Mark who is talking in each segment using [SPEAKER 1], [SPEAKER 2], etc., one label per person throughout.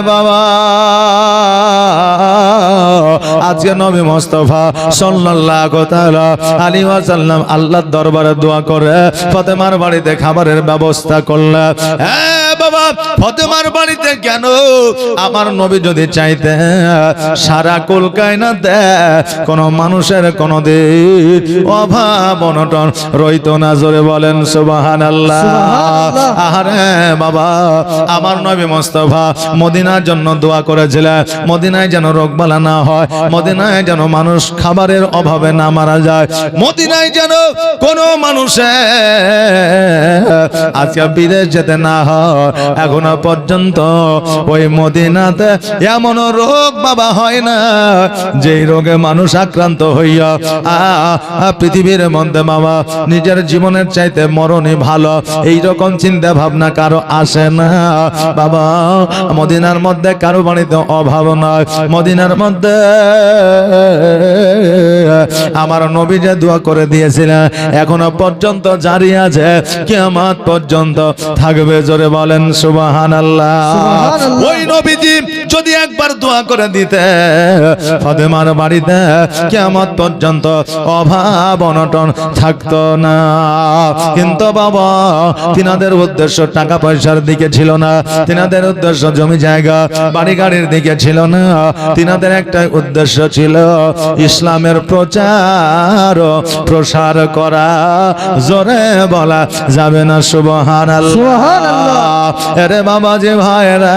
[SPEAKER 1] বাবা আজকে নবী মুস্তাফা সাল্লাল্লাহু তাআলা আলাইহি ওয়াসাল্লাম আল্লাহর দরবারে দোয়া করে ফাতেমার বাড়িতে খাবারের ব্যবস্থা করলেন। বাবা ফাতেমার বাড়িতে কেন? আমার নবী যদি চাইতে সারা কুল কায়নাতে কোন মানুষের কোনদিন অভাব অনটন রইতো না। জোরে বলেন সুবহানাল্লাহ। আরে বাবা আমার নবী মুস্তাফা মদিনার জন্য দোয়া করেছিলেন, মদিনায় যেন রোগবালা না হয়, মদিনায় যেন মানুষ খাবারের অভাবে না মারা যায়, মদিনায় যেন কোনো মানুষের আজকে বিদেশ যেতে না হয়। এখনো পর্যন্ত ওই মদিনাতে এমন রোগ বাবা হয় না যেই রোগে মানুষ আক্রান্ত হইয়া পৃথিবীর মধ্যে বাবা নিজের জীবনের চাইতে মরণই ভালো এইরকম চিন্তা ভাবনা কারো আসে না। বাবা মদিনার মধ্যে কারো বাড়িতে অভাব নয়, মদিনার মধ্যে আমার নবী যে দোয়া করে দিয়েছিলেন এখনো পর্যন্ত জারি আছে, কিয়ামত পর্যন্ত থাকবে। জোরে বলেন সুবহানাল্লাহ। ওই নবীজি যদি একবার দোয়া করে দিতে ফাতেমার বাড়িতে কিয়ামত পর্যন্ত অভাব অনটন থাকতো না। কিন্তু বাবা তিনাদের উদ্দেশ্য টাকা পয়সার দিকে ছিল না, তিনাদের উদ্দেশ্য জমি জায়গা বাড়ি গাড়ির দিকে ছিল না, তিনাদের একটা উদ্দেশ্য ছিল ইসলামের প্রচার প্রসার করা। জোরে বলা যাবে না সুবহানাল্লাহ। আরে বাবা যে ভাইরা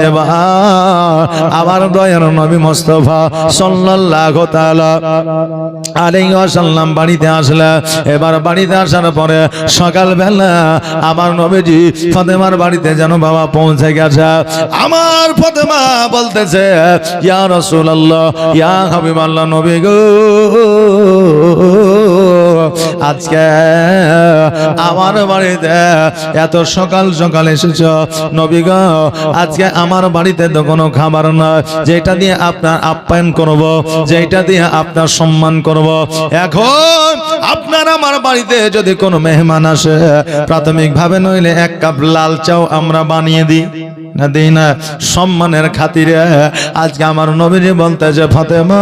[SPEAKER 1] এবার আমার দয়ার নবী মুস্তাফা সাল্লাল্লাহু তাআলা আলাইহি ওয়াসাল্লাম বাড়িতে আসলে, এবার বাড়িতে আসার পরে সকালবেলা আমার নবীজি ফাতেমার বাড়িতে যেন বাবা পৌঁছে গেছে। আমার ফাতেমা বলতেছে ইয়া রাসূলুল্লাহ ইয়া হাবিবাল্লাহ, নবী গো আজকে আমার বাড়িতে এত সকাল সকাল এসেছো, নবী গো আজকে আমার বাড়িতে তো কোনো খাবার নয় যেটা দিয়ে আপনার আপ্যায়ন করব, যেটা দিয়ে আপনার সম্মান করব। এখন আপনার আমার বাড়িতে যদি কোনো মেহমান আসে প্রাথমিক ভাবে নইলে এক কাপ লাল চাও আমরা বানিয়ে দিই না, দিই না? সম্মানের খাতিরে আজকে আমার নবীজি বলতেছে ফাতেমা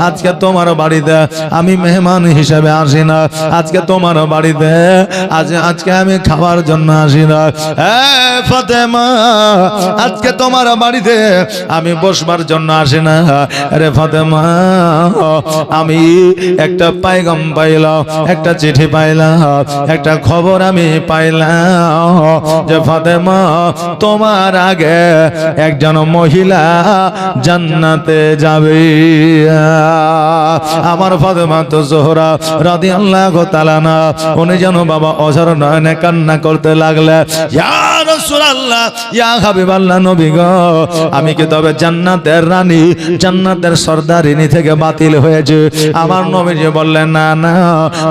[SPEAKER 1] আজকে তোমার বাড়িতে আমি মেহমান হিসেবে আসি না, আজকে তোমার বাড়িতে আজকে আমি খাওয়ার জন্য আসি না। ফাতেমা আজকে তোমার বাড়িতে আমি বসবার জন্য আসি না। আরে ফাতেমা আমি একটা পাইগাম পাইলাম, একটা চিঠি পাইলাম, একটা খবর আমি পাইলাম যে ফাতেমা তোমার আগে একজন মহিলা জান্নাতে যাবে। আমার ফাতেমা তো জোহরা রাদিয়াল্লাহু তাআলা না, উনি যেন বাবা অঝর নয়নে কান্না করতে লাগলে, ইয়া রাসূলুল্লাহ ইয়া হাবিবাল্লাহ, নবী গো আমি কি তবে জান্নাতের রানী জান্নাতের সর্দারিনী থেকে বাতিল হয়েছে? আমার নবীজি বললেন না না,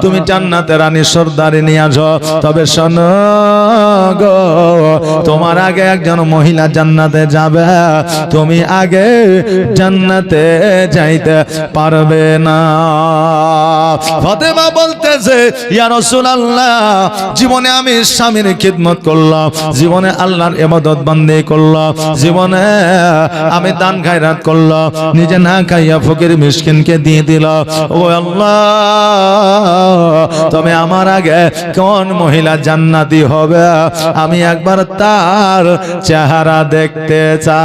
[SPEAKER 1] তুমি জান্নাতের রানী সর্দারিনী আছো, তবে শোনো গো তোমার আগে একজন মহিলা জান্নাতে যাবে, তুমি আগে জান্নাতে যাইতে পারবে না। ফাতেমা বলতেছে ইয়া রাসূলুল্লাহ জীবনে আমি স্বামীর খিদমত করলাম, জীবনে আল্লাহর ইবাদত বান্দি করলাম, জীবনে আমি দান খায়রাত করলাম, নিজে না খাইয়া ফকির মিসকিনকে দিয়ে দিলাম। ও আল্লাহ তবে আমার আগে কোন মহিলা জান্নাতি হবে আমি একবার তার চেহারা দেখতে চাই।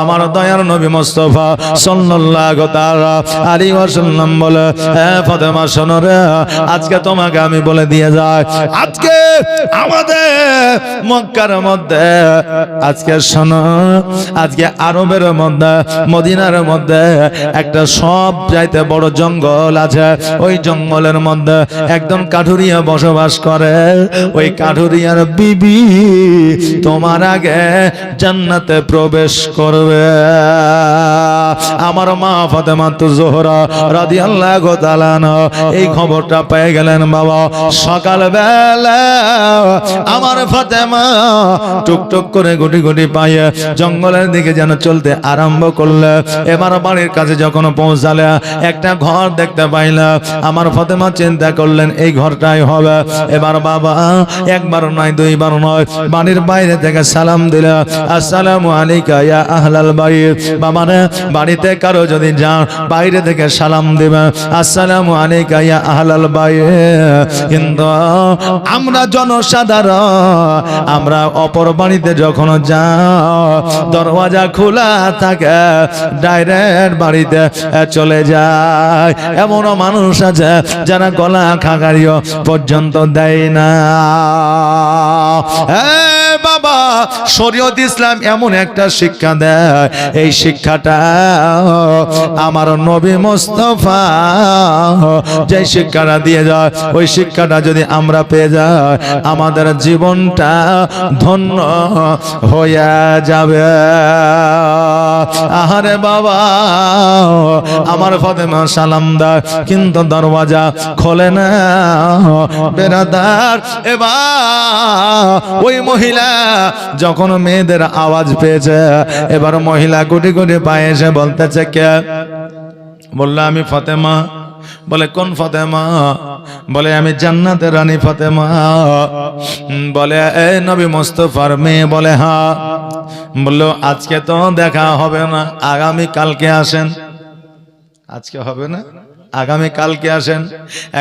[SPEAKER 1] আমার দয়ার নবী মুস্তাফা সাল্লাল্লাহু তাআলা আলাইহি ওয়াসাল্লাম বলে, হে ফাতেমা শোনো রে, আজকে তোমাকে আমি বলে দিয়ে যাই, আজকে আমাদের মক্কার মধ্যে আজকে শোনো, আজকে আরবের মধ্যে মদিনার মধ্যে একটা সব চাইতে বড় জঙ্গল আছে, ওই জঙ্গলের মধ্যে একজন কাঠুরিয়া বসবাস করে, ওই কাঠুরিয়ার বিবি তোমার আগে জান্নাতে প্রবেশ করবে। আমার মা ফাতেমা তো জোহরা রাদিয়াল্লাহু তাআলা এই খবরটা পেয়ে গেলেন বাবা। সকালবেলা আমার ফাতেমা টুকটুক করে গুটি গুটি পায়ে জঙ্গলের দিকে যেন চলতে আরম্ভ করলে। এবার বাড়ির কাছে যখন পৌঁছালে একটা ঘর দেখতে পাইল। আমার ফাতেমা চিন্তা করলেন এই ঘরটাই হবে। এবার বাবা একবার নয় দুইবার নয় বাড়ির বাইরে থেকে সালাম দিল, আসসালামু আলাইকা ইয়া আহলাল বাইত। বাবা রে, বাড়িতে কারো যদি যান বাইরে থেকে সালাম দিবেন, আসসালামু আলাইকা ইয়া আহলাল বাইত। কিন্তু আমরা জনসাধারণ আমরা অপর বাড়িতে যখন যাই দরওয়াজা খোলা থাকে, ডাইরেক্ট বাড়িতে চলে যায়। এমনও মানুষ আছে যারা গলা খাগারিও পর্যন্ত দেয় না। বাবা, শরীয়ত ইসলাম এমন একটা শিক্ষা দেয়, এই শিক্ষাটা আমার নবী মুস্তাফা যে শিক্ষাটা দিয়ে যায়, ওই শিক্ষাটা যদি আমরা পেয়ে যাই আমাদের জীবনটা ধন্য হয়ে যাবে। আহারে বাবা, আমার ফাতেমা সালাম দেয় কিন্তু দরওয়াজা খোলে না। বেরাদার, এবার ওই মহিলা যখন মেয়েদের আওয়াজ পেয়েছে, এবার মহিলা গুটি গুটি পায়ে এসে বলতেছে কে? বললো আমি ফাতেমা। বলে কোন ফাতেমা? বলে আমি জান্নাতের রানী ফাতেমা। বলে এই নবী মুস্তাফার মেয়ে? বলে হ্যাঁ। বললো আজকে তো দেখা হবে না, আগামী কালকে আসেন। আজকে হবে না, আগামী কালকে আসেন।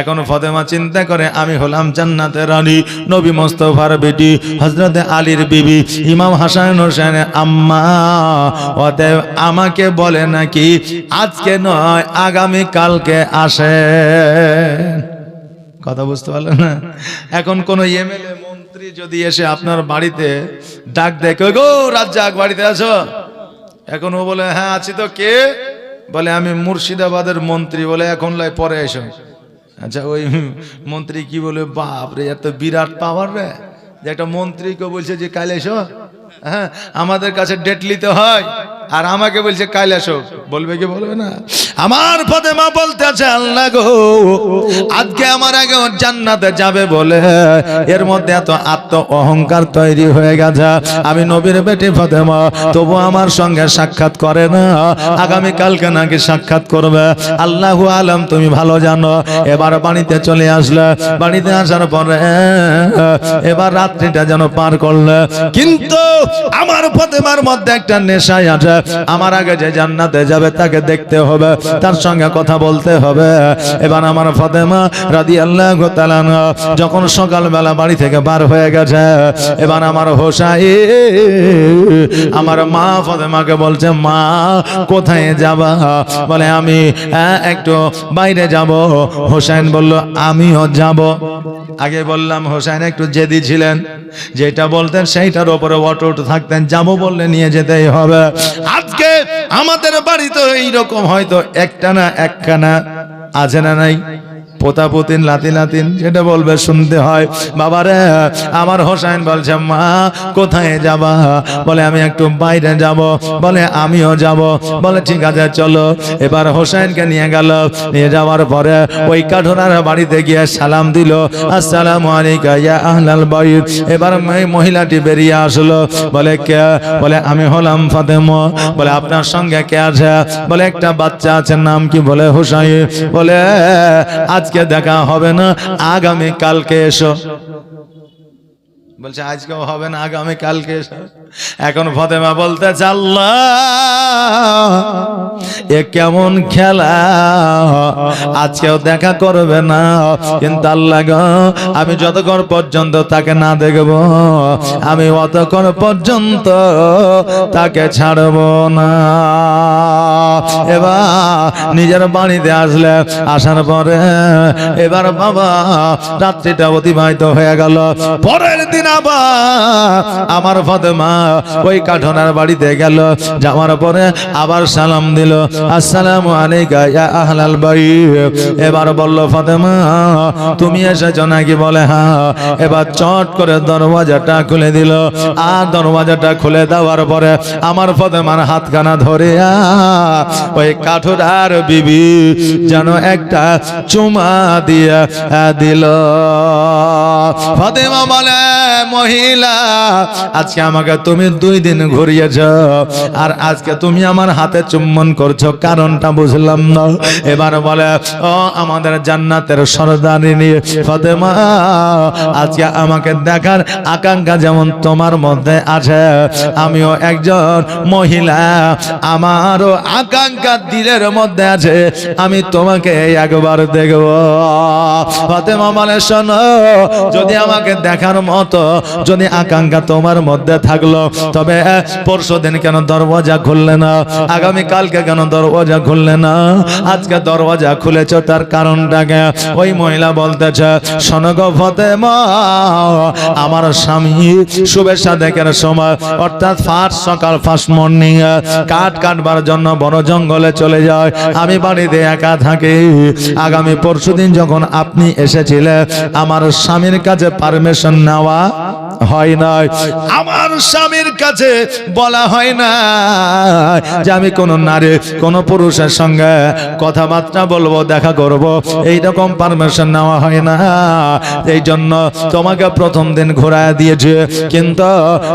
[SPEAKER 1] এখন ফাতেমা চিন্তা করে আমি হলাম জান্নাতের রানী, নবী মুস্তাফার বেটি, হযরতে আলীর বিবি, ইমাম হাসান হোসেনের আম্মা। অতএব আমাকে বলে নাকি আজকে নয় আগামী কালকে আসেন। কথা বুঝতে পারলেন না? এখন কোন এমএলএ মন্ত্রী যদি এসে আপনার বাড়িতে ডাক দেয়, কই গো রাজ্জাক বাড়িতে আছো? এখন ও বলে হ্যাঁ আছি। তো কে? বলে আমি মুর্শিদাবাদের মন্ত্রী। বলে এখন লাই পরে এসো। আচ্ছা, ওই মন্ত্রী কি বলে, বাপ রে এত বিরাট পাওয়ার রে, যে একটা মন্ত্রীকে বলছে যে কাল এসো। হ্যাঁ, আমাদের কাছে ডেট নিতে হয় আর আমাকে বলছে কাল এসো। বলবে কি বলবে না? আমার ফাতেমা বলতেছে আল্লাহ গো, আজকে আমার আগে জান্নাতে যাবে বলে এর মধ্যে এত আত্ম অহংকার তৈরি হয়ে গেছে। আমি নবীর বেটি ফাতেমা, তবু আমার সঙ্গে সাক্ষাৎ করে না। আগামী কালকে নাকি সাক্ষাৎ করবে। আল্লাহু আলাম, তুমি ভালো জানো। এবার বাড়িতে চলে আসলে, বাড়িতে আসার পরে এবার রাত্রিটা যেন পার করলে। কিন্তু আমার ফাতেমার মধ্যে একটা নেশাই আছে। আমার আগে যে জান্নাতে যাবে তাকে দেখতে হবে, তার সঙ্গে কথা বলতে হবে। এবার আমার ফাতেমা রাদিয়াল্লাহু তাআলা যখন সকালবেলা বাড়ি থেকে বার হয়ে গেছে, এবার আমার হোসাইন আমার মা ফাতেমাকে বলছে, মা কোথায় যাবা? বলে আমি একটু বাইরে যাব। হোসাইন বলল আমিও যাব। আগে বললাম হোসাইন একটু জেদি ছিলেন, যেটা বলতেন সেইটার উপরে অটুট থাকতেন। যাবো বললে নিয়ে যেতেই হবে। আজকে আমাদের বাড়িতে এইরকম হয়তো একটা না একখানা আছে না নাই পোতাপুতিন লাতি লাতিন, যেটা বলবে শুনতে হয়। বাবারে, আমার হোসাইন বলছে মা কোথায় যাবা? বলে আমি একটু বাইরে যাব। বলে আমিও যাব। বলে ঠিক আছে চলো। এবার হোসাইনকে নিয়ে গেল। নিয়ে যাওয়ার পরে ওই কাঠোনার বাড়িতে গিয়ে সালাম দিল, আসসালামু আলাইকা ইয়া আহলাল বাইত। এবার মহিলাটি বেরিয়ে আসলো। বলে কে? বলে আমি হলাম ফাতেমা। বলে আপনার সঙ্গে কে আছে? বলে একটা বাচ্চা আছে। নাম কি? বলে হোসাইন। বলে আজকে দেখা হবে না, আগামী কালকে এসো। বলছে আজকেও হবে না, আগামী কালকে এসো। এখন ফাতেমা বলতে আল্লাহ এ কেমন খেলা, আজকেও দেখা করবে না। কিন্তু আল্লাহ গো, আমি যতক্ষণ পর্যন্ত তাকে না দেখব আমি অতক্ষণ পর্যন্ত তাকে ছাড়ব না। এবার নিজের বাড়িতে আসলে, আসার পরে এবার বাবা রাত্রিটা অতিবাহিত হয়ে গেল। পরের দিন আবার আমার ফাতেমা ওই কাঠনার বাড়িতে গেল, যাওয়ার পরে আবার সালাম দিল, আসসালামু আলাইকা ইয়া আহলাল বাইত। এবার বলল ফাতেমা তুমি এসেছো নাকি? বলে হ্যাঁ। এবার চট করে দরওয়াজাটা খুলে দিল, আর দরওয়াজাটা খুলে দেওয়ার পরে আমার ফাতেমার হাতখানা ধরে ওই কাঠনার বিবি যেন একটা চুমা দিয়ে দিল। ফাতেমা বলে মহিলা আজকে আমাকে তুমি 2 দিন ঘুরিয়েছ, আর আজকে তুমি আমার হাতে চুম্বন করছো, কারণটা বুঝলাম না। এবার বলে ও আমাদের জান্নাতের সরদারিনী ফাতেমা, আজকে আমাকে দেখার আকাঙ্ক্ষা যেমন তোমার মধ্যে আছে, আমিও একজন মহিলা, আমারও আকাঙ্ক্ষা দিলের মধ্যে আছে, আমি তোমাকে একবার দেখব। ফাতেমা বলে শোনো, যদি আমাকে দেখার মতো যদি আকাঙ্ক্ষা তোমার মধ্যে থাকলো, তবে পরশুদিন কেন দরওয়াজা খুললে না? আগামী কালকে কেন দরওয়াজা খুললে না? আজকে দরওয়াজা খুলেছ, তার কারণটাকে ওই মহিলা বলতেছে শোনো গো ফাতেমা, আমার স্বামী শুভেচ্ছা দেখার সময় অর্থাৎ ফার্স্ট সকাল ফার্স্ট মর্নিং কাঠ কাটবার জন্য বড় জঙ্গলে চলে যায়, আমি বাড়িতে একা থাকি। আগামী পরশুদিন যখন আপনি এসেছিলেন আমার স্বামীর কাছে পারমিশন নেওয়া হয় নাই, আমার স্বামীর কাছে বলা হয় না যে আমি কোন নারী কোন পুরুষের সঙ্গে কথাবার্তা বলবো, দেখা করব, এইরকম পারমিশন নেওয়া হয় না। এই জন্য তোমাকে প্রথম দিন ঘোরায় দিয়েছে, কিন্তু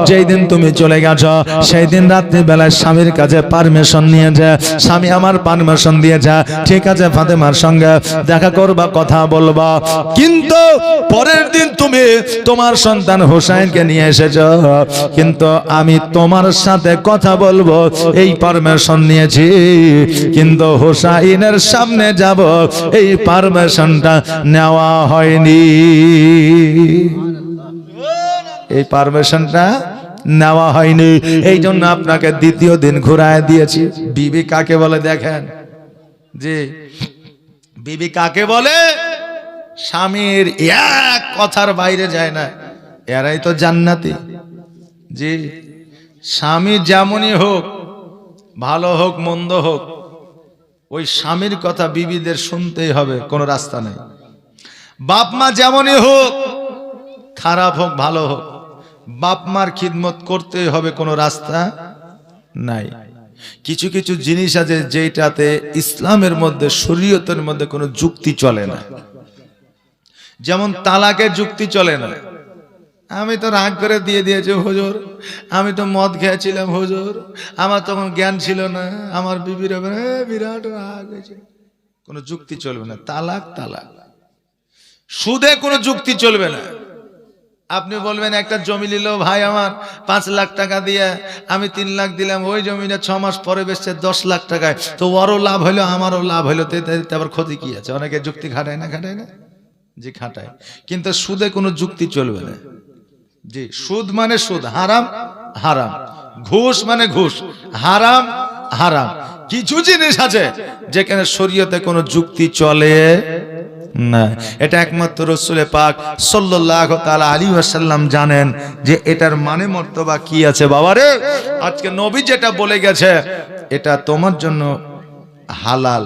[SPEAKER 1] যেই দিন তুমি চলে গেছো সেই দিন রাত্রিবেলায় স্বামীর কাছে পারমিশন নিয়েছে, স্বামী আমার পারমিশন দিয়েছে, ঠিক আছে ফাতেমার সঙ্গে দেখা করবা, কথা বলবা, কিন্তু পরের দিন তুমি তোমার সন্তান হোসাইনকে নিয়ে এসেছো, কিন্তু আমি তোমার সাথে কথা বলবো এই পারমিশন নিয়েছি, কিন্তু হোসাইনের সামনে যাব এই পারমিশনটা নেওয়া হয়নি। এই পারমিশনটা নেওয়া হয়নি, এই জন্য আপনাকে দ্বিতীয় দিন ঘুরায় দিয়েছি। বিবি কাকে বলে দেখেন, জি বিবি কাকে বলে? স্বামীর এক কথার বাইরে যায় না, এরাই তো জান্নাতি। জি স্বামী যেমনই হোক, ভালো হোক মন্দ হোক, ওই স্বামীর কথা বিবিদের শুনতেই হবে, কোনো রাস্তা নেই। বাপ মা যেমনই হোক, খারাপ হোক ভালো হোক, বাপ মার খিদমত করতেই হবে, কোনো রাস্তা নাই। কিছু কিছু জিনিস আছে যেটাতে ইসলামের মধ্যে শরীয়তের মধ্যে কোনো যুক্তি চলে না, যেমন তালাকের যুক্তি চলে না। আমি তো রাগ করে দিয়ে দিয়েছি হুজুর, আমি তো মদ খেয়েছিলাম হুজুর, আমার তখন জ্ঞান ছিল না, আমার বিবির বিরাট রাগ হয়েছে, কোনো যুক্তি চলবে না। তালাক তালাক। সুদে কোনো যুক্তি চলবে না। আপনি বলবেন একটা জমি নিল ভাই আমার 5 লাখ টাকা দিয়ে, আমি 3 লাখ দিলাম, ওই জমিটা 6 মাস পরে বেচছে 10 লাখ টাকায়, তো ওরও লাভ হলো আমারও লাভ হলো, আবার ক্ষতি কি আছে? অনেকে যুক্তি খাটায় না, খাটায় না, জি খাটায়, কিন্তু সুদে কোনো যুক্তি চলবে না। জি সুদ মানে সুদ, হারাম হারাম, ঘুষ মানে ঘুষ, হারাম হারাম। কিছু জিনিস আছে যেখানে শরীয়তে কোনো যুক্তি চলে না, এটা একমাত্র রাসূল পাক সাল্লাল্লাহু তাআলা আলাইহি ওয়াসাল্লাম জানেন যে এটার মানে মর্তবা কি আছে। বাবারে আজকে নবী যেটা বলে গেছে এটা তোমার জন্য হালাল,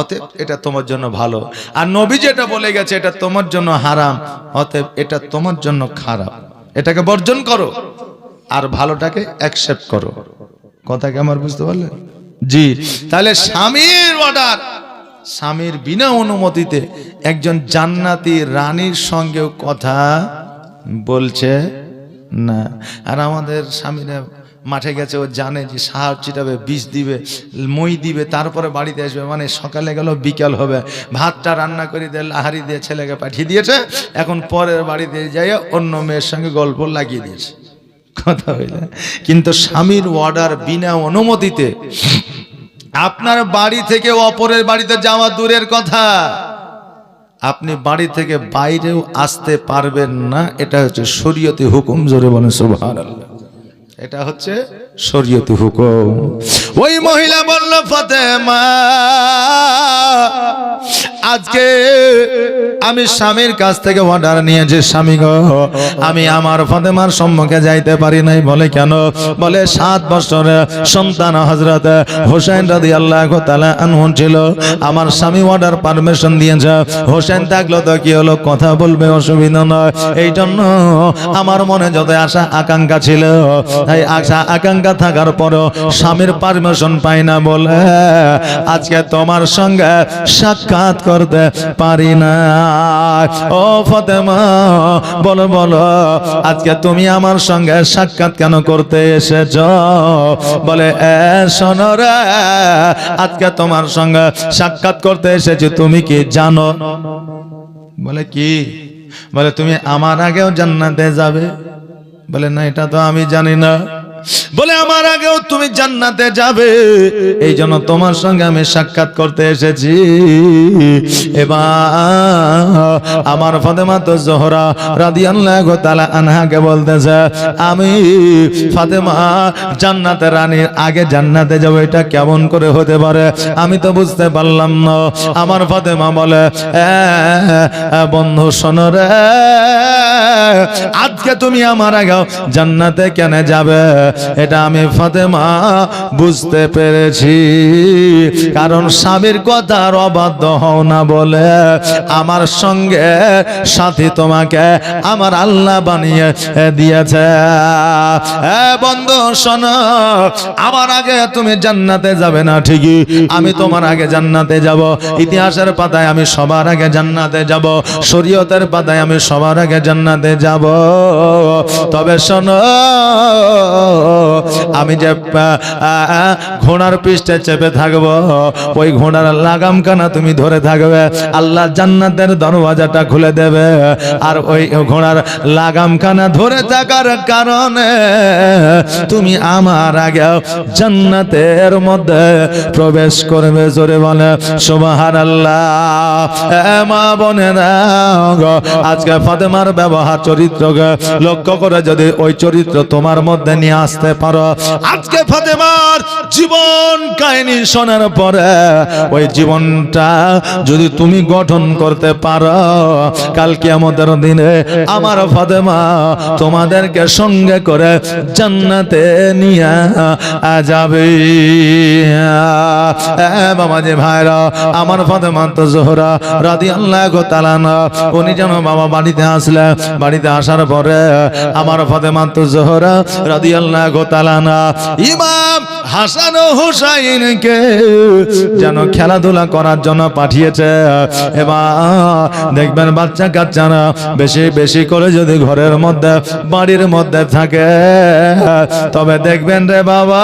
[SPEAKER 1] অতএব এটা তোমার জন্য ভালো, আর নবী যেটা বলে গেছে এটা তোমার জন্য হারাম, অতএব এটা তোমার জন্য খারাপ। এটাকে বর্জন করো আর ভালোটাকে অ্যাকসেপ্ট করো। কথা কি আমার বুঝতে পারলেন? জি তাহলে স্বামীর অর্ডার, স্বামীর বিনা অনুমতিতে একজন জান্নাতি রানীর সঙ্গেও কথা বলছে না। আর আমাদের স্বামীরা মাঠে গেছে, ও জানে যে সার ছিটাবে, বিষ দিবে, মই দিবে, তারপরে বাড়িতে আসবে, মানে সকালে গেল বিকাল হবে, ভাতটা রান্না করে দিয়ে লাহারি দিয়ে ছেলেকে পাঠিয়ে দিয়েছে, এখন পরের বাড়িতে যাই অন্য মেয়ের সঙ্গে গল্প লাগিয়ে দিয়েছে। কথা হইলে কিন্তু স্বামীর অর্ডার বিনা অনুমতিতে আপনার বাড়ি থেকে অপরের বাড়িতে যাওয়া দূরের কথা, আপনি বাড়ি থেকে বাইরেও আসতে পারবেন না। এটা হচ্ছে শরীয়তি হুকুম। জোরে বলেন সুবহানাল্লাহ। এটা হচ্ছে শরীয়তি হুকুম। ওই মহিলা বলল ফাতেমা আজকে আমি স্বামীর কাছ থেকে অর্ডার নিয়েছি, স্বামী গো আমি আমার ফাতেমার সম্মুখে যাইতে পারি নাই। বলে কেন? বলে 7 বছরের সন্তান হযরত হোসেন রাদিয়াল্লাহু তাআলা আনহু ছিল। আমার স্বামী অর্ডার পারমিশন দিয়েছে, হোসেন থাকলো তো কি হলো, কথা বলবে, অসুবিধা নয়। এই জন্য আমার মনে যত আশা আকাঙ্ক্ষা ছিল, এই আশা আকাঙ্ক্ষা থাকার পরও স্বামীর পারমিশন পাই না বলে আজকে তোমার সঙ্গে সাক্ষাৎ করতে পারি না। ও ফাতেমা বলো বলো, আজকে তুমি আমার সঙ্গে সাক্ষাৎ কেন করতে এসেছ? বলে শোনো রে, আজকে তোমার সঙ্গে সাক্ষাৎ করতে এসেছি, তুমি কি জানো? বলে কি? বলে তুমি আমার আগেও জান্নাতে যাবে। বলে না, এটা তো আমি জানি না। বলে আমার আগেও তুমি জান্নাতে যাবে, এই জন্য তোমার সঙ্গে আমি সাক্ষাৎ করতে এসেছি। এবার আমার ফাতেমা তো জোহরা রাদিয়াল্লাহু তাআলা আনহাকে বলতেছে, আমি ফাতেমা জান্নাতের রানীর আগে জান্নাতে যাব, এটা কেমন করে হতে পারে? আমি তো বুঝতে পারলাম না। আমার ফাতেমা বলে বন্ধু শোনো রে, আজকে তুমি আমার আগে জান্নাতে কেন যাবে এটা আমি ফাতেমা বুঝতে পেরেছি। কারণ স্বামীর কথার অবাধ্য হও না বলে আমার সঙ্গে সাথী তোমাকে আমার আল্লাহ বানিয়ে দিয়েছে। বন্ধু শোনো, আমার আগে তুমি জান্নাতে যাবে না ঠিকই, আমি তোমার আগে জান্নাতে যাব। ইতিহাসের পাতায় আমি সবার আগে জান্নাতে যাব, শরীয়তের পাতায় আমি সবার আগে জান্নাতে যাব। তবে শোনো, আমি যে ঘোড়ার পৃষ্ঠে চেপে থাকবো, ওই ঘোড়ার লাগাম কানা তুমি ধরে থাকবে, আল্লাহ জান্নাতের দরওয়াজাটা খুলে দেবে। আর ওই ঘোড়ার লাগাম কানা ধরে থাকার কারণে তুমি আমার আগে জান্নাতের মধ্যে প্রবেশ করবে। জোরে বলে সুবহানাল্লাহ। মা বোনেরা, আজকে ফাতেমার ব্যবহার চরিত্রকে লক্ষ্য করে যদি ওই চরিত্র তোমার মধ্যে নিয়ে আসতে পারো, আজকে ফাতেমার জীবন কাহিনী শোনার পরে ওই জীবনটা যদি তুমি গঠন করতে পারো, কাল কিয়ামতের দিনে আমার ফাতেমা তোমাদেরকে সঙ্গে করে জান্নাতে নিয়ে যাবে। বাবাজি ভাইরা, আমার ফাতেমা তো জোহরা রাদিয়াল্লাহু তাআলা আনহা, উনি যেন বাবা বাড়িতে আসলে, বাড়িতে আসার পরে আমার ফাতেমা তো জোহরা রাদিয়াল্লাহু তাআলা আনহা ইমাম হাসান ও হুসাইনকে যেন খেলাধুলা করার জন্য পাঠিয়েছে। এবার দেখবেন বাচ্চা কাচ্চারা বেশি বেশি করে যদি ঘরের মধ্যে বাড়ির মধ্যে থাকে, তবে দেখবেন রে বাবা,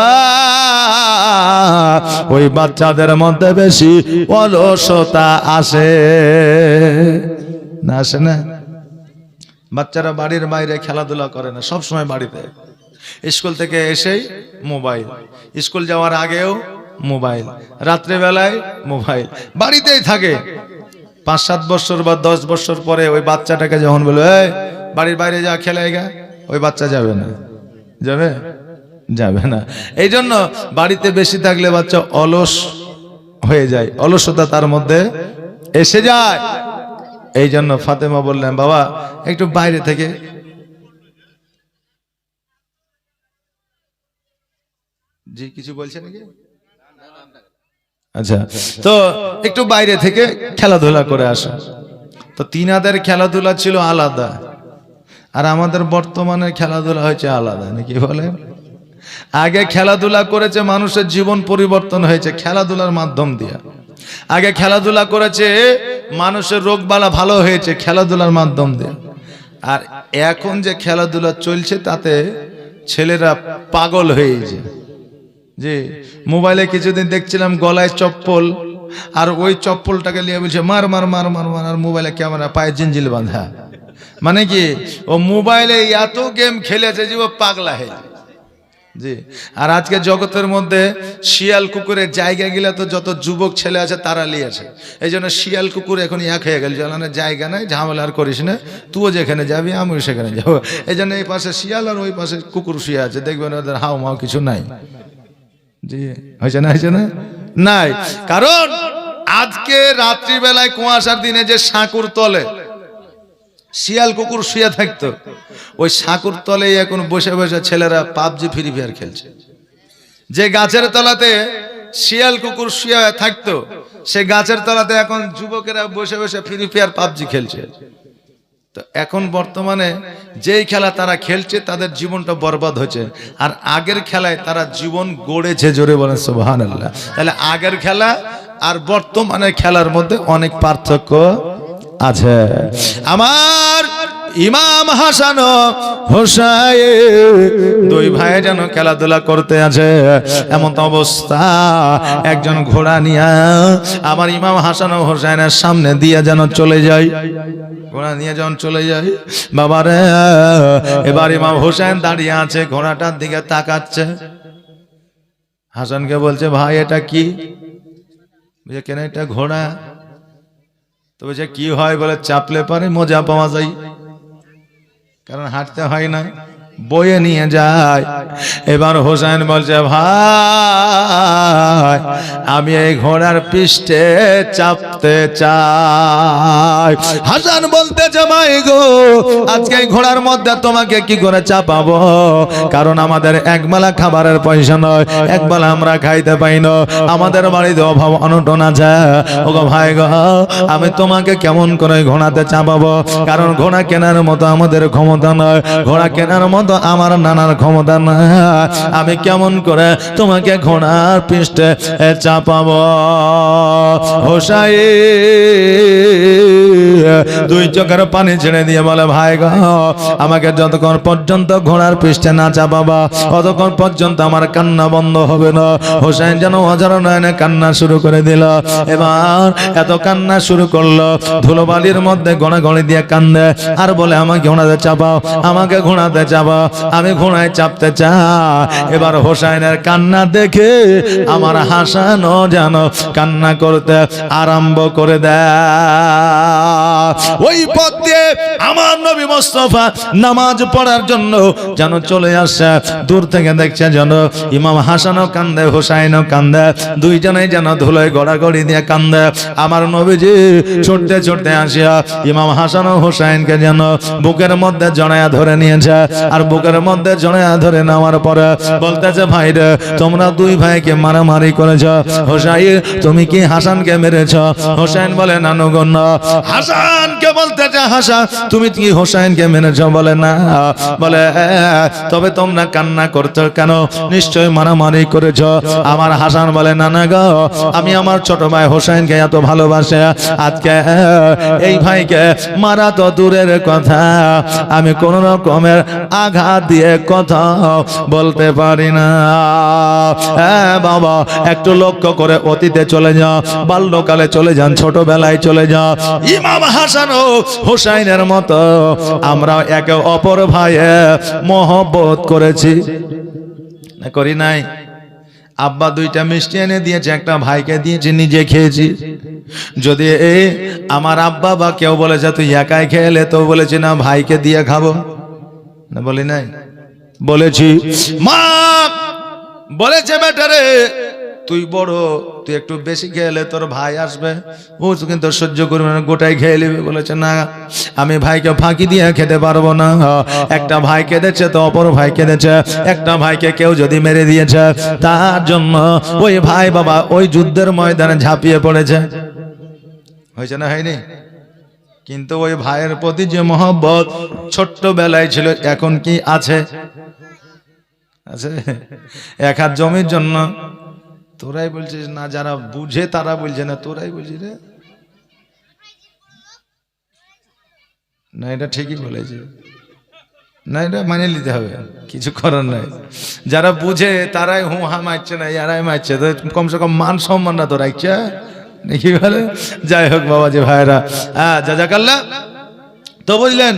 [SPEAKER 1] ওই বাচ্চাদের মধ্যে বেশি অলসতা আসে না, আসে না? বাচ্চারা বাড়ির বাইরে খেলাধুলা করে না, সব সময় বাড়িতে। স্কুল থেকে এসেই মোবাইল, স্কুল যাওয়ার আগেও মোবাইল, রাত্রে বেলায় মোবাইল, বাড়িতেই থাকে। 5-7 বছর বা 10 বছর পরে ওই বাচ্চাটাকে যখন বলে বাড়ির বাইরে যা খেলাইগা, ওই বাচ্চা যাবে না, যাবে যাবে না। এই জন্য বাড়িতে বেশি থাকলে বাচ্চা অলস হয়ে যায়, অলসতা তার মধ্যে এসে যায়। এই জন্য ফাতেমা বললেন, বাবা একটু বাইরে থেকে, জি কিছু বলছেন নাকি? আচ্ছা, তো একটু বাইরে থেকে খেলাধুলা করে আসা। তো তিনাদের খেলাধুলা ছিল আলাদা, আর আমাদের বর্তমানের খেলাধুলা হয়েছে আলাদা, নাকি বলেন? আগে খেলাধুলা করেছে, মানুষের জীবন পরিবর্তন হয়েছে খেলাধুলার মাধ্যম দিয়ে। আগে খেলাধুলা করেছে, মানুষের রোগ বালা ভালো হয়েছে খেলাধুলার মাধ্যম দিয়ে। আর এখন যে খেলাধুলা চলছে তাতে ছেলেরা পাগল হয়েছে। যে মোবাইলে কিছুদিন দেখছিলাম গলায় চপ্পল, আর ওই চপ্পলটাকে নিয়ে বলছে মার মার মার মার মার, আর মোবাইলে ক্যামেরা পায়ে জিঞ্জিল বাঁধা। মানে কি, ও মোবাইলে এত গেম খেলেছে যে ও পাগলা হয়েছে। জি, আর আজকে জগতের মধ্যে শিয়াল কুকুরের জায়গা গেলে তো যত যুবক ছেলে আছে তারা লিয়েছে। এই জন্য শিয়াল কুকুর এখন এক হয়ে গেল, জ্বালানোর জায়গা নাই, ঝামেলা আর করিস না, তুইও যেখানে যাবি আমিও সেখানে যাবো। এই জন্য এই পাশে শিয়াল আর ওই পাশে কুকুর শুয়ে আছে, দেখবেন ওদের হাও মাও কিছু নাই। জি, হয়েছে না, হয়েছে না? নাই। কারণ আজকে রাত্রিবেলায় কুয়াশার দিনে যে সাঁকুর তলে শিয়াল কুকুর শুয়ে থাকতো, ওই সাঁকুর তলেই এখন বসে বসে ছেলেরা পাবজি ফ্রি ফায়ার খেলছে। যে গাছের তলাতে শিয়াল কুকুর শুয়ে থাকতো, সে গাছের তলাতে এখন যুবকেরা বসে বসে ফ্রি ফায়ার পাবজি খেলছে। তো এখন বর্তমানে যেই খেলা তারা খেলছে তাদের জীবনটা বরবাদ হয়েছে, আর আগের খেলায় তারা জীবন গড়েছে। জোরে বলেন সুবহানাল্লাহ। তাহলে আগের খেলা আর বর্তমানের খেলার মধ্যে অনেক পার্থক্য আছে। আমার ইমাম হাসান ও হোসাইন দুই ভাই যেন খেলাধুলা করতে আছে, এমন অবস্থা একজন ঘোড়া নিয়ে আমার ইমাম হাসান ও হোসাইনের সামনে দিয়ে যেন চলে যায়। ঘোড়া নিয়ে যখন চলে যায়, বাবারে এবার ইমাম হোসেন দাঁড়িয়ে আছে, ঘোড়াটার দিকে তাকাচ্ছে। হাসানকে বলছে, ভাই এটা কি? বলছে, কেন? এটা ঘোড়া। তো বলছে, কি হয়? বলে, চাপলে পারে মজা পাওয়া যায়, কারণ হাঁটতে হয় না, বয়ে নিয়ে যায়। এবার হোসেন বলছে, ভাই আমি এই ঘোড়ার পৃষ্ঠে চাপতে চাই। হাসান বলতেছে, ভাই গো আজকে এই ঘোড়ার মধ্যে তোমাকে কি করে চাপাবো? কারণ আমাদের একবেলা খাবারের পয়সা নয়, একবেলা আমরা খাইতে পাই না, আমাদের বাড়িতে অভাব অনটন আছে। ওগো ভাই গো, আমি তোমাকে কেমন করে ঘোড়াতে চাপাবো? কারণ ঘোড়া কেনার মতো আমাদের ক্ষমতা নয়, ঘোড়া কেনার মতো আমার নানার ক্ষমতা না। আমি কেমন করে তোমাকে ঘোড়ার পৃষ্ঠে চাপাবো? হোসাইন দুই চোখের পানি ছেড়ে দিয়ে বলে, ভাই গো আমাকে যতক্ষণ পর্যন্ত ঘোড়ার পৃষ্ঠে না চাপাবা ততক্ষণ পর্যন্ত আমার কান্না বন্ধ হবে না। হোসেন যেন অজার নয়নে কান্না শুরু করে দিল। এবার এত কান্না শুরু করলো, ধুলোবালির মধ্যে গড়াগড়ি দিয়ে কান্দে আর বলে, আমাকে ঘোড়াতে চাপাও, আমাকে ঘোড়াতে চাপাও, আমি ঘোড়ায় চাপতে চাই। এবার হোসাইনের কান্না দেখে আমার হাসানও যেন কান্না করতে আরম্ভ করে দেয়। ওই পথ দিয়ে আমার নবী মুস্তাফা নামাজ পড়ার জন্য যেন চলে আসছে। দূর থেকে দেখছে যেন ইমাম হাসানও কান্দে, হোসাইনও কান্দে, দুইজনেই যেন ধুলোয় গড়াগড়ি দিয়ে কান্দে। আমার নবীজি ছুটতে ছুটতে আসিয়া ইমাম হাসান ও হোসাইনকে যেন বুকের মধ্যে জড়ায়া ধরে নিয়েছে। আর বুকের মধ্যে জড়ায়া ধরে নেওয়ার পরে বলতেছে, ভাই রে তোমরা দুই ভাইকে মারামারি করেছ, হোসাইন তুমি কি হাসানকে মেরেছ? হোসাইন বলে, নানু গো না। হাসানকে বলতেছে, হাসান তুমি কি হোসাইনকে মেরেছ? বলে, না। বলে, তবে তোমরা কান্না করছো কেন? নিশ্চয় মারামারি করেছ। আমার হাসান বলে, না না গো, আমি আমার ছোট ভাই হোসাইনকে এত ভালোবাসে, আজকে এই ভাইকে মারা তো দূরের কথা, আমি কোন রকমের আঘাত দিয়ে কথা বলতে পারি না। বাবা একটু লক্ষ্য করে অতীতে চলে যাও, বাল্যকালে চলে যান, ছোটবেলায় চলে যাও। ইমাম হাসান ও হোসাইনের মতো আমরা একে অপর ভাইয়ে মহব্বত করেছি না, করি নাই? আব্বা দুইটা মিষ্টি এনে দিয়েছে, একটা ভাইকে দিয়েছি, নিজে খেয়েছি। যদি আমার আব্বা বা কেউ বলেছে তুই একাই খেলে, তো বলেছি না ভাইকে দিয়ে খাবো না, বলি নাই? বলেছি। মা বলেছে, বেটারে তুই বড়, তুই একটু বেশি খেলে তোর ভাই আসবে, ও কিন্তু সহ্য করবে না, গোটাই খেয়ে নেবে। বলেছে, না আমি ভাইকে ফাঁকি দিয়ে খেতে পারবো না। একটা ভাই কেঁদেছে তো অপর ভাই কেঁদেছে, একটা ভাইকে কেউ যদি মেরে দিয়েছে তার জন্য ওই ভাই বাবা ওই যুদ্ধের ময়দানে ঝাঁপিয়ে পড়েছে। হয়েছে না, হয়নি? কিন্তু ওই ভাইয়ের প্রতি যে মহব্বত ছোট্টবেলায় ছিল, এখন কি আছে? আছে? এক হাত জমির জন্য তোরাই বলছিস না, যারা বুঝে তারা বলছে না, তোরাই বলছিস রে। না এটা ঠিকই বলেছে, না এটা মানে নিতে হবে, কিছু করার নাই। যারা বুঝে তারাই হু হা মারছে না, ইয়ারাই মারছে, তো কমসে কম মান সম্মান না তো রাখছে নাকি বলে। যাই হোক বাবাজি ভাইরা, জাযাকাল্লাহ। তো বুঝলেন,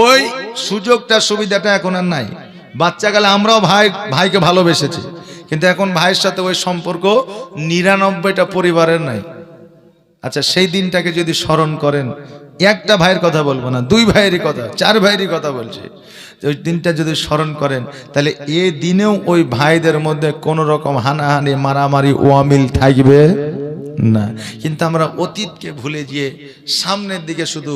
[SPEAKER 1] ওই সুযোগটা সুবিধাটা এখন আর নাই। বাচ্চা গেলে আমরাও ভাইকে ভালোবেসেছি, কিন্তু এখন ভাইয়ের সাথে ওই সম্পর্ক ৯৯টা পরিবারের নাই। আচ্ছা সেই দিনটাকে যদি স্মরণ করেন, একটা ভাইয়ের কথা বলবো না, দুই ভাইয়েরই কথা, চার ভাইয়েরই কথা বলছি, ওই দিনটা যদি স্মরণ করেন তাহলে এই দিনেও ওই ভাইদের মধ্যে কোন রকম হানাহানি মারামারি ওয়ামিল থাকবে না, কিন্তু আমরা অতীতকে ভুলে গিয়ে সামনের দিকে শুধু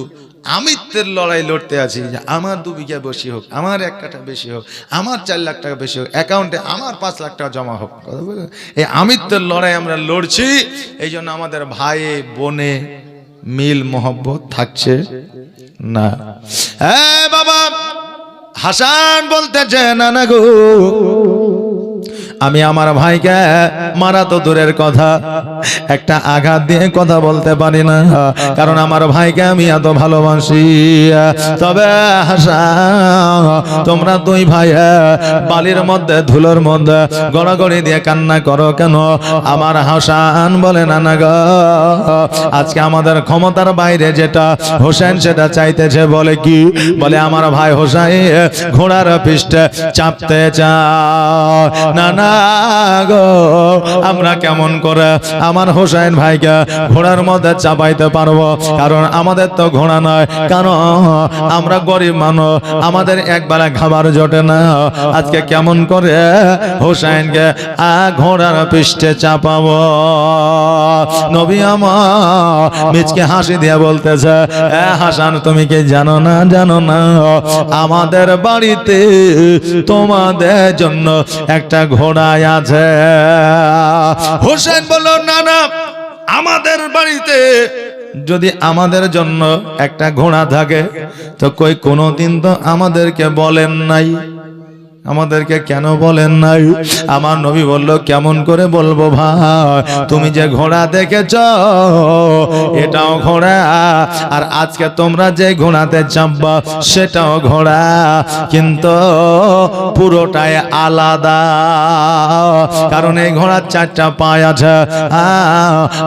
[SPEAKER 1] আমিত্বের লড়াই লড়তে আছি যে আমার 2 বিঘা বেশি হোক, আমার 1 কাঠা বেশি হোক, আমার 4 লাখ টাকা বেশি হোক, অ্যাকাউন্টে আমার 5 লাখ টাকা জমা হোক। কথা বলে এই আমিত্বের লড়াই আমরা লড়ছি, এই জন্য আমাদের ভাই বোনে মিল মহব্বত থাকছে না। হ্যাঁ বাবা, হাসান বলতেছে না না গো, আমি আমার ভাইকে মারা তো দূরের কথা, একটা আঘাত দিয়ে কথা বলতে পারি না, কারণ আমার ভাইকে আমি এত ভালোবাসি। তবে হাসান, তোমরা 2 ভাই বালির মধ্যে ধুলোর মধ্যে গড়াগড়ি দিয়ে কান্না করো কেন? আমার হাসান বলে না না গো, আজকে আমাদের ক্ষমতার বাইরে যেটা হোসেন সেটা চাইতেছে। বলে কি? বলে আমার ভাই হোসেন ঘোড়ার পৃষ্ঠে চাপতে চায়। না না গো, আমরা কেমন করে আমার হোসেন ভাইকে ঘোড়ার মধ্যে চাপাইতে পারবো? কারণ আমাদের তো ঘোড়া নয়, কারণ আমরা গরিব মানুষ, আমাদের একবেলা খাবার জোটে না। আজকে কেমন করে হোসেনকে ঘোড়ার পৃষ্ঠে চাপাবো? নবী আমার মিচকে হাসি দিয়ে বলতেছে, হাসান তুমি কি জানো না, জানো না আমাদের বাড়িতে তোমাদের জন্য একটা ঘোড়া আছে? হোসেন বলল, না না, আমাদের বাড়িতে যদি আমাদের জন্য একটা ঘোড়া থাকে তো কই কোনোদিন তো আমাদেরকে বলেন নাই, আমাদেরকে কেন বলেন নাই? আমার নবী বলল, কেমন করে বলবো ভাই, তুমি যে ঘোড়া দেখেছ এটাও ঘোড়া, আর আজকে তোমরা যে ঘোড়াতে চাপবা সেটাও ঘোড়া, কিন্তু পুরোটাই আলাদা। কারণ এই ঘোড়ার 4টা পা আছে,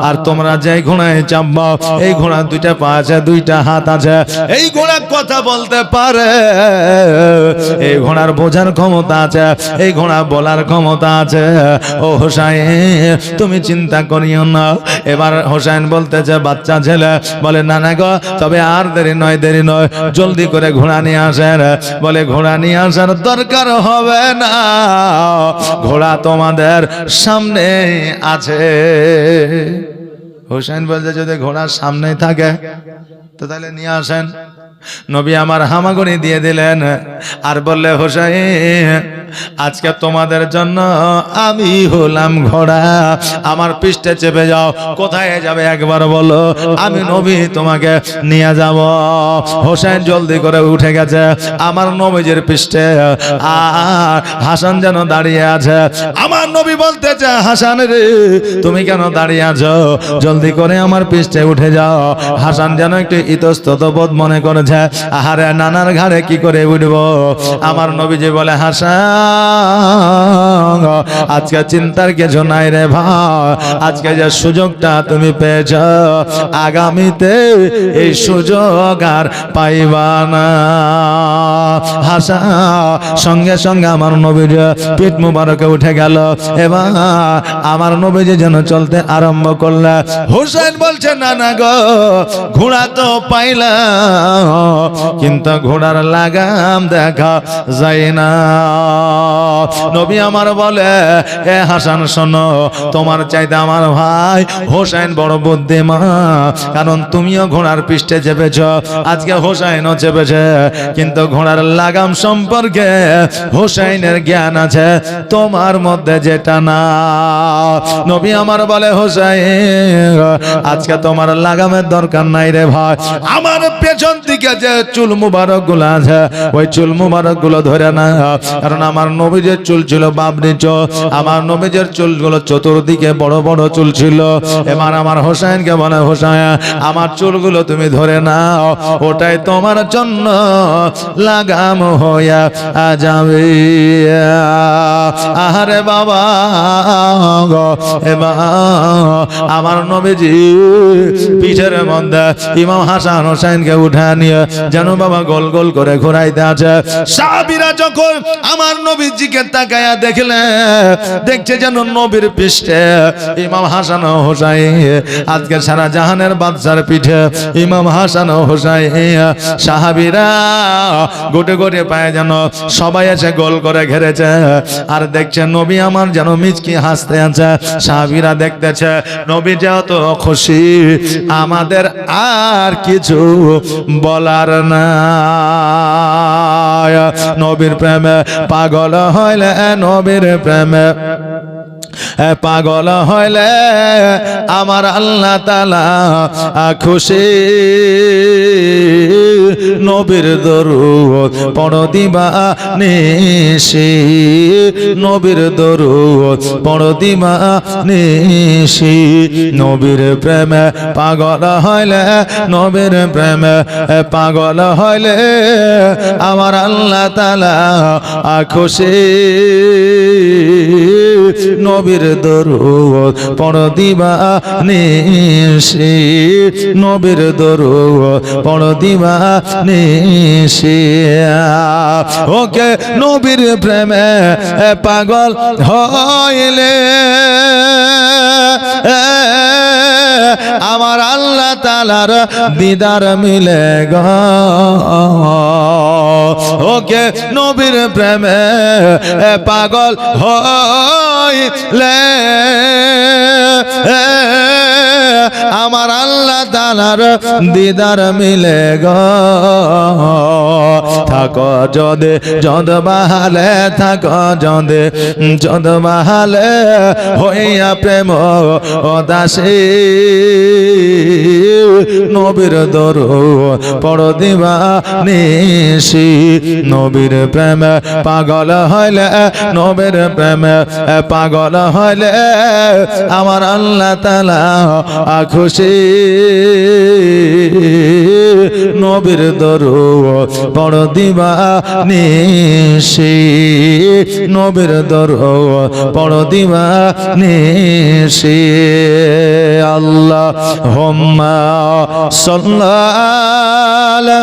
[SPEAKER 1] আর তোমরা যে ঘোড়ায় চাপবা এই ঘোড়ার 2টা পা আছে, 2টা হাত আছে। এই ঘোড়া কথা বলতে পারে, এই ঘোড়ার বোঝার ক্ষমতা আছে, এই ঘোড়া বলার ক্ষমতা আছে। ও হোসেন তুমি চিন্তা করিও না। এবার হোসেন বলতেছে, বাচ্চা ছেলে বলে, না না গো, তবে আর দেরি নয়, দেরি নয়, জলদি করে ঘোড়া নিয়ে আসেন। বলে ঘোড়া নিয়ে আসার দরকার হবে না, ঘোড়া তোমাদের সামনে আছে। হোসেন বলছে, যদি ঘোড়ার সামনে থাকে তো তাহলে নিয়ে আসেন। নবী আমার হামাগুড়ি দিয়ে দিলেন আর বললে, হোসেন আজকে তোমাদের জন্য আমি হলাম ঘোড়া, আমার পৃষ্ঠে চেপে যাও। কোথায় যাবে একবার বলো, আমি নবী তোমাকে নিয়ে যাব। হোসেন জলদি করে উঠে গেছে আমার নবীজির পৃষ্ঠে, আর হাসান যেন দাঁড়িয়ে আছে। আমার নবী বলতেছে, হাসান রে তুমি কেন দাঁড়িয়ে আছো, জলদি করে আমার পৃষ্ঠে উঠে যাও। হাসান যেন একটু ইতস্তত বোধ মনে করেছে, আহারে নানার ঘাড়ে কি করে উঠবো। আমার নবীজি বলে, হাসান আজকে চিন্তার কিছু নাই রে ভাই, আজকে যে সুযোগটা তুমি পেয়েছ আগামীতে এই সুযোগ আর পাইবা না। হাসান সঙ্গে সঙ্গে আমার নবীজি পিঠ মুবারকে উঠে গেল। এবার আমার নবীজি যেন চলতে আরম্ভ করলে। হোসেন বলছে, না না গো, ঘোড়া তো পাইলাম কিন্তু ঘোড়ার লাগাম দেখা যায় না। নবী আমার বলে, এ হাসান শোনো, তোমার চাইতে আমার ভাই হোসেন বড় বুদ্ধিমান, কারণ তুমিও ঘোড়ার পৃষ্ঠে চেপেছ, আজকে হোসেনও চেপেছে, কিন্তু ঘোড়ার লাগাম সম্পর্কে হোসেনের জ্ঞান আছে, তোমার মধ্যে যেটা না। নবী আমার বলে, হোসেন আজকে তোমার লাগামের দরকার নাই রে ভাই, আমার পেছন দিকে যে চুল মুবারক গুলো আছে ওই চুল মুবারক গুলো ধরে না, কারণ আমার নবীজের চুল ছিল বাবরি চুল, আমার নবীজের চুলগুলো চতুর্দিকে বড় বড় চুল ছিল। এবার আমার হোসেনকে বলে, হোসেন আমার চুলগুলো তুমি ধরে নাও, ওটাই তোমার জন্য লাগাম হইয়া যাবে। আহারে বাবা গো, এবার আমার নবীজি পিঠের মধ্যে ইমাম হাসান হোসেনকে উঠা নিয়ে যেন বাবা গোল গোল করে ঘোরাইতে আছে। সাহাবীরা যখন আমার নবীজিকে তাকায়া দেখলে দেখছে যেন নবীর পৃষ্ঠে ইমাম হাসান ও হোসাইন, আজকে সারা জাহানের বাদশার পিঠে ইমাম হাসান ও হোসাইন। সাহাবীরা গোটে গোটে পায়ে যেন সবাই এসে গোল করে ঘেরেছে, আর দেখছে নবী আমার যেন মিচকি হাসতে আছে। সাহাবীরা দেখতেছে নবী যত খুশি, আমাদের আর কিছু বলার না। নবীর প্রেমে পাগল হইলে, নবীর প্রেমে পাগল হইলে আমার আল্লাহ তাআলা খুশি। নবীর দরুদ পড় দিবা নিশি, নবীর দরুদ পড় দিবা নিশি। নবীর প্রেমে পাগল হইলে, নবীর প্রেমে পাগল হইলে আমার আল্লাহ তাআলা খুশি। নবীর দরুদ পড় দিবা নিশি, নবীর দরুদ পড় দিবা নিশি। ওকে নবীর প্রেমে পাগল হইলে আমার আল্লাহ তাআলার দিদার মিলে গো। ওকে নবীর প্রেমে পাগল হইলে আমার আল্লাহ তাআলার দিদার মিলে গো। থাকো যদি যদ বাহালে, থাকো যদি যদ বাহালে হইয়া প্রেম দাসী। নবীর দরুদ পড় দিবা নিশি, নবীর প্রেমে পাগল হইলে, নবীর প্রেমে পাগল হইলে আমার আল্লাহ তাআলা খুশি। নবীর দরুদ পড় দিবা নিশি, নবীর দরুদ পড় দিবা নিশি। আল্লাহুম্মা সাল্লি